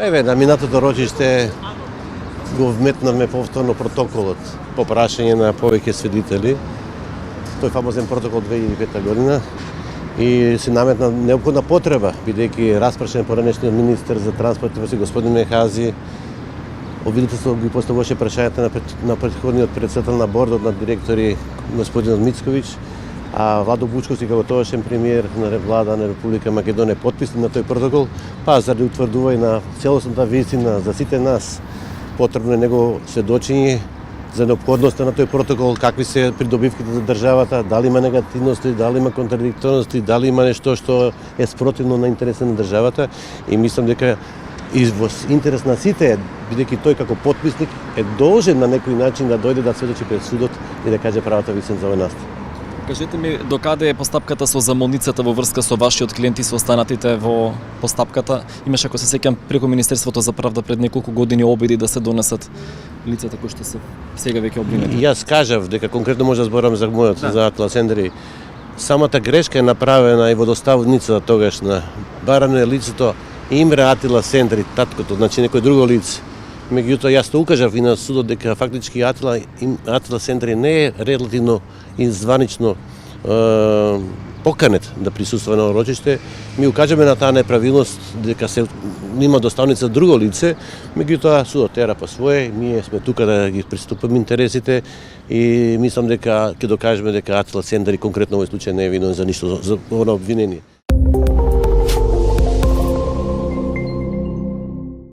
Еве, на минатото рочиште го вметнавме повторно протоколот по прашање на повеќе свидетели. Тој фамозен протокол 2005 година и се наметна неопходна потреба, бидејќи распрашен поранешниот министер за транспорт господин Мехази, обвинителството ги поставуваше прашањата на претходниот председател на бордот на директори господинот Мицковиќ, а Владо Вучковски како тогашен премиер на влада на Република Македонија потписник на тој протокол, па заради утврдување на целосната вистина за сите нас, потребно е него сведочење за неопходноста на тој протокол, какви се придобивките за државата, дали има негативности, дали има контрадикторности, дали има нешто што е спротивно на интересите на државата, и мислам дека и во интерес на сите, бидејќи тој како потписник е должен на некој начин да дојде да сведочи пред судот и да каже правата вистина за овој настан. Кажете ми, докаде е постапката со замолницата во врска со вашиот клиент и со останатите во постапката? Имаше, ако се сеќам, преку Министерството за правда пред неколку години обиди да се донесат лицата кои што се сега веќе обвинети. Јас кажав дека конкретно може да зборам за мојот, за Атила Сендери. Самата грешка е направена и во доставницата тогашна. Барано е лицето Имре Атила Сендери, таткото, значи некој друго лице. Меѓутоа, јас то укажав и на судот дека фактички Атила Сендери не е релативно и званично поканет да присуствува на рочиште. Ми укажаме на таа неправилност дека се има доставница друго лице, меѓутоа судот тера по свое, ние сме тука да ги приступиме интересите и мислам дека ќе докажеме дека Атила Сендери конкретно во овој случај не е винен за ништо за обвинение.